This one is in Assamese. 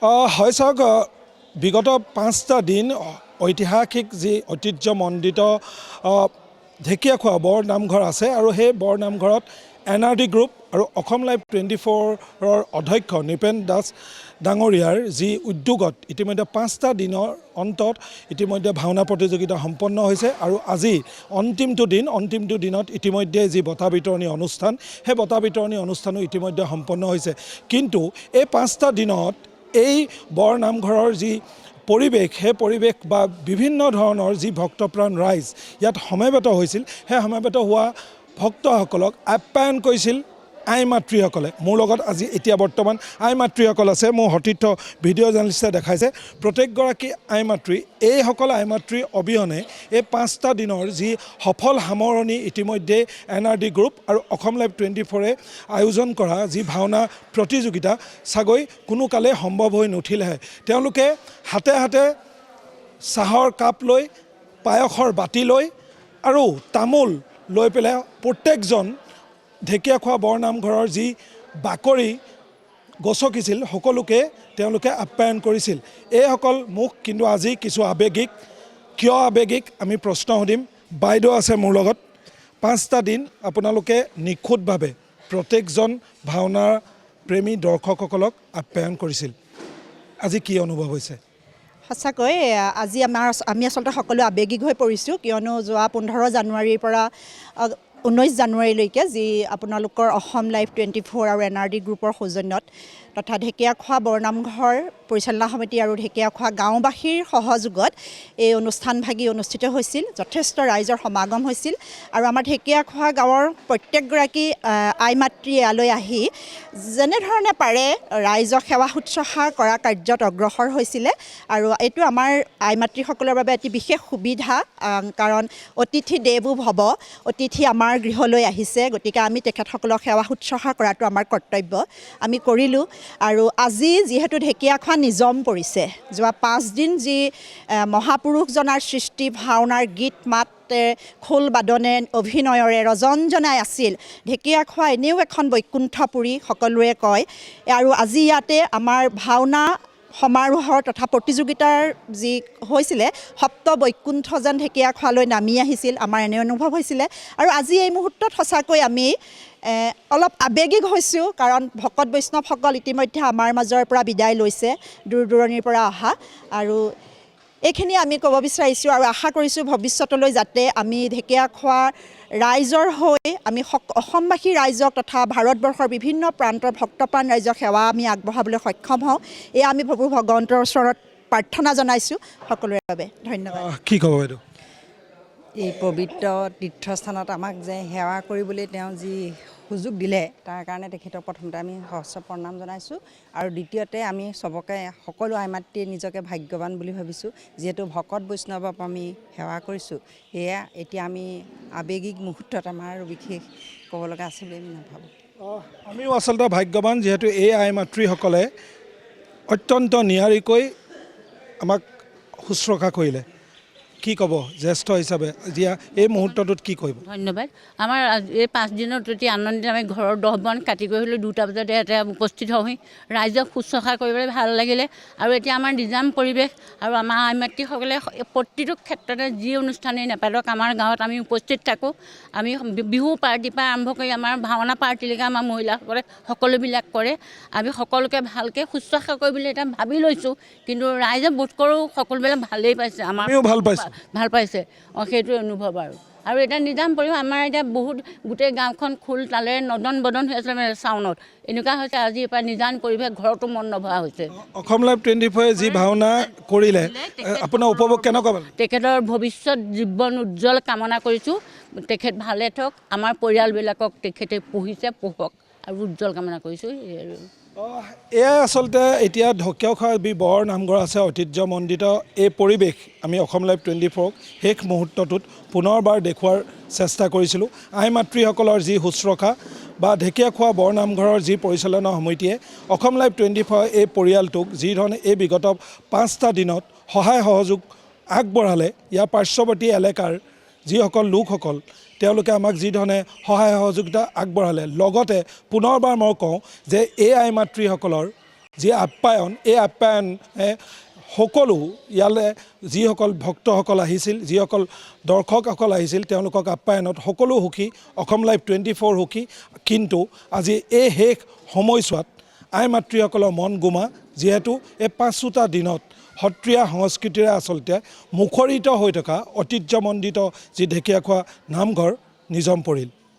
হয় চাওক বিগত 5টা দিন ঐতিহাসিক যি ঐতিহ্যমণ্ডিত ঢেকীয়াখোৱা বৰ নামঘৰ আছে আৰু সেই বৰ নামঘৰত NRD গ্ৰুপ আৰু অসম লাইভ 24ৰ অধ্যক্ষ নৃপেন দাস ডাঙৰীয়াৰ যি উদ্যোগত ইতিমধ্যে 5টা দিনৰ অন্তত ইতিমধ্যে ভাওনা প্ৰতিযোগিতা সম্পন্ন হৈছে আৰু আজি অন্তিমটো দিনত ইতিমধ্যে যি বঁটা বিতৰণী অনুষ্ঠান সেই বঁটা বিতৰণী অনুষ্ঠানো ইতিমধ্যে সম্পন্ন হৈছে কিন্তু এই 5টা দিনত এই বৰ নামঘৰৰ যি পৰিৱেশ সেই পৰিৱেশ বা বিভিন্ন ধৰণৰ যি ভক্তপ্ৰাণ ৰাইজ ইয়াত সমবেত হৈছিল সেই সমবেত হোৱা ভক্তসকলক আপ্যায়ন কৰিছিল আই মাতৃসকলে মোৰ লগত আজি এতিয়া বৰ্তমান আই মাতৃসকল আছে মোৰ সতীৰ্থ ভিডিঅ' জাৰ্নেলিষ্টে দেখাইছে প্ৰত্যেকগৰাকী আই মাতৃ এইসকল আই মাতৃ অবিহনে এই 5টা দিনৰ যি সফল সামৰণি ইতিমধ্যে NRD গ্ৰুপ আৰু অসম লাইভ 24ৰে আয়োজন কৰা যি ভাওনা প্ৰতিযোগিতা চাগৈ কোনো কালে সম্ভৱ হৈ নুঠিলেহে তেওঁলোকে হাতে হাতে চাহৰ কাপ লৈ পায়সৰ বাতি লৈ আৰু তামোল লৈ পেলাই প্ৰত্যেকজন ঢেকীয়াখোৱা বৰ নামঘৰৰ যি বাকৰি গছকিছিল সকলোকে তেওঁলোকে আপ্যায়ন কৰিছিল এইসকল মুখ কিন্তু আজি কিছু আৱেগিক কিয় আৱেগিক আমি প্ৰশ্ন সুধিম বাইদেউ আছে মোৰ লগত 5টা দিন আপোনালোকে নিখুঁতভাৱে প্ৰত্যেকজন ভাওনা প্ৰেমী দৰ্শকসকলক আপ্যায়ন কৰিছিল আজি কি অনুভৱ হৈছে সঁচাকৈ আজি আমি আচলতে সকলো আৱেগিক হৈ পৰিছোঁ কিয়নো যোৱা 15 জানুৱাৰীৰ পৰা 19 জানুৱাৰীলৈকে যি আপোনালোকৰ অসম লাইভ 24 আৰু NRD গ্ৰুপৰ সৌজন্যত তথা ঢেকীয়াখোৱা বৰনামঘৰ পৰিচালনা সমিতি আৰু ঢেকীয়াখোৱা গাঁওবাসীৰ সহযোগত এই অনুষ্ঠানভাগি অনুষ্ঠিত হৈছিল যথেষ্ট ৰাইজৰ সমাগম হৈছিল আৰু আমাৰ ঢেকীয়াখোৱা গাঁৱৰ প্ৰত্যেকগৰাকী আই মাতৃ ইয়ালৈ আহি যেনেধৰণে পাৰে ৰাইজক সেৱা শুশ্ৰূষা কৰা কাৰ্যত অগ্ৰসৰ হৈছিলে আৰু এইটো আমাৰ আই মাতৃসকলৰ বাবে এটি বিশেষ সুবিধা কাৰণ অতিথি দেৱো ভৱ অতিথি আমাৰ গৃহলৈ আহিছে গতিকে আমি তেখেতসকলক সেৱা শুশ্ৰূষা কৰাটো আমাৰ কৰ্তব্য আমি কৰিলোঁ আৰু আজি যিহেতু ঢেকীয়াখোৱা নিজম পৰিছে যোৱা 5 দিন যি মহাপুৰুষজনাৰ সৃষ্টি ভাওনাৰ গীত মাত খোল বাদনে অভিনয়ৰে ৰজনজনাই আছিল ঢেকীয়াখোৱা এনেও এখন বৈকুণ্ঠপুৰী সকলোৱে কয় আৰু আজি ইয়াতে আমাৰ ভাওনা সমাৰোহৰ তথা প্ৰতিযোগিতাৰ যি হৈছিলে সপ্ত বৈকুণ্ঠ যেন ঢেকীয়াখোৱালৈ নামি আহিছিল আমাৰ এনে অনুভৱ হৈছিলে আৰু আজি এই মুহূৰ্তত সঁচাকৈ আমি অলপ আৱেগিক হৈছোঁ কাৰণ ভকত বৈষ্ণৱসকল ইতিমধ্যে আমাৰ মাজৰ পৰা বিদায় লৈছে দূৰ দূৰণিৰ পৰা অহা আৰু এইখিনি আমি ক'ব বিচাৰিছোঁ আৰু আশা কৰিছোঁ ভৱিষ্যতলৈ যাতে আমি ঢেকীয়াখোৱা ৰাইজৰ হৈ আমি অসমবাসী ৰাইজক তথা ভাৰতবৰ্ষৰ বিভিন্ন প্ৰান্তৰ ভক্তপ্ৰাণ ৰাইজক সেৱা আমি আগবঢ়াবলৈ সক্ষম হওঁ এয়া আমি প্ৰভু ভগৱন্তৰ ওচৰত প্ৰাৰ্থনা জনাইছোঁ সকলোৰে বাবে ধন্যবাদ কি ক'ব বাইদেউ এই পবিত্ৰ তীৰ্থস্থানত আমাক যে সেৱা কৰিবলৈ তেওঁ যি সুযোগ দিলে তাৰ কাৰণে তেখেতক প্ৰথমতে আমি সহস্ৰ প্ৰণাম জনাইছোঁ আৰু দ্বিতীয়তে আমি চবকে সকলো আই মাতৃয়ে নিজকে ভাগ্যৱান বুলি ভাবিছোঁ যিহেতু ভকত বৈষ্ণৱক আমি সেৱা কৰিছোঁ এয়া এতিয়া আমি আৱেগিক মুহূৰ্তত আমাৰ বিশেষ ক'ব লগা আছে বুলি আমি নাভাবোঁ আমিও আচলতে ভাগ্যৱান যিহেতু এই আই মাতৃসকলে অত্যন্ত নিয়াৰিকৈ আমাক শুশ্ৰূষা কৰিলে কি ক'ব জ্যেষ্ঠ হিচাপে এতিয়া এই মুহূৰ্তটোত কি কৰিব ধন্যবাদ আমাৰ এই 5 দিনত অতি আনন্দিত আমি ঘৰৰ 10 বন কাটি কৰি হ'লেও 2টা বজাতে ইয়াতে উপস্থিত হওঁহি ৰাইজক শুশ্ৰূষা কৰিবলৈ ভাল লাগিলে আৰু এতিয়া আমাৰ নিজাম পৰিৱেশ আৰু আমাৰ আই মাতৃসকলে প্ৰতিটো ক্ষেত্ৰতে যি অনুষ্ঠানেই নেপাতক আমাৰ গাঁৱত আমি উপস্থিত থাকোঁ আমি বিহু পাৰ্টিৰ পৰা আৰম্ভ কৰি আমাৰ ভাওনা পাৰ্টিলৈকে আমাৰ মহিলাসকলে সকলোবিলাক কৰে আমি সকলোকে ভালকৈ শুশ্ৰূষা কৰিবলৈ এতিয়া ভাবি লৈছোঁ কিন্তু ৰাইজে বোধ কৰোঁ সকলোবিলাক ভালেই পাইছে আমাৰ ভাল পাইছে সেইটো অনুভৱ আৰু এটা নিজাম পৰিৱেশ আমাৰ এতিয়া বহুত গোটেই গাঁওখন খোল তালে নদন বদন হৈ আছিলে চাউনত এনেকুৱা হৈছে আজি পৰা নিজান পৰিৱেশ ঘৰতো মন নভৰা হৈছে অসম লাইভ 24 যি ভাওনা কৰিলে আপোনাৰ উপভোগ কেনেকুৱা পালে তেখেতৰ ভৱিষ্যত জীৱন উজ্জ্বল কামনা কৰিছোঁ তেখেত ভালে থাকক আমাৰ পৰিয়ালবিলাকক তেখেতে পঢ়ক আৰু উজ্জ্বল কামনা কৰিছোঁ এয়াই আচলতে এতিয়া ঢেকীয়াখোৱা বৰ নামঘৰ আছে ঐতিহ্যমণ্ডিত এই পৰিৱেশ আমি অসম লাইভ 24ক শেষ মুহূৰ্তটোত পুনৰবাৰ দেখুওৱাৰ চেষ্টা কৰিছিলোঁ আই মাতৃসকলৰ যি শুশ্ৰূষা বা ঢেকীয়াখোৱা বৰ নামঘৰৰ যি পৰিচালনা সমিতিয়ে অসম লাইভ 24 এই পৰিয়ালটোক যিধৰণে এই বিগত 5টা দিনত সহায় সহযোগ আগবঢ়ালে ইয়াৰ পাৰ্শ্বৱৰ্তী এলেকাৰ যিসকল লোকসকল তেওঁলোকে আমাক যিধৰণে সহায় সহযোগিতা আগবঢ়ালে লগতে পুনৰবাৰ মই কওঁ যে এই আই মাতৃসকলৰ যি আপ্যায়ন এই আপ্যায়নে সকলো ইয়ালৈ যিসকল ভক্তসকল আহিছিল যিসকল দৰ্শকসকল আহিছিল তেওঁলোকক আপ্যায়নত সকলো সুখী অসম লাইভ 24 সুখী কিন্তু আজি এই শেষ সময়ছোৱাত আই মাতৃসকলৰ মন গুমা যিহেতু এই 5টা দিনত সত্ৰীয়া সংস্কৃতিৰে আচলতে মুখৰিত হৈ থকা ঐতিহ্যমণ্ডিত যি ঢেকীয়াখোৱা নামঘৰ নিজম পৰিল।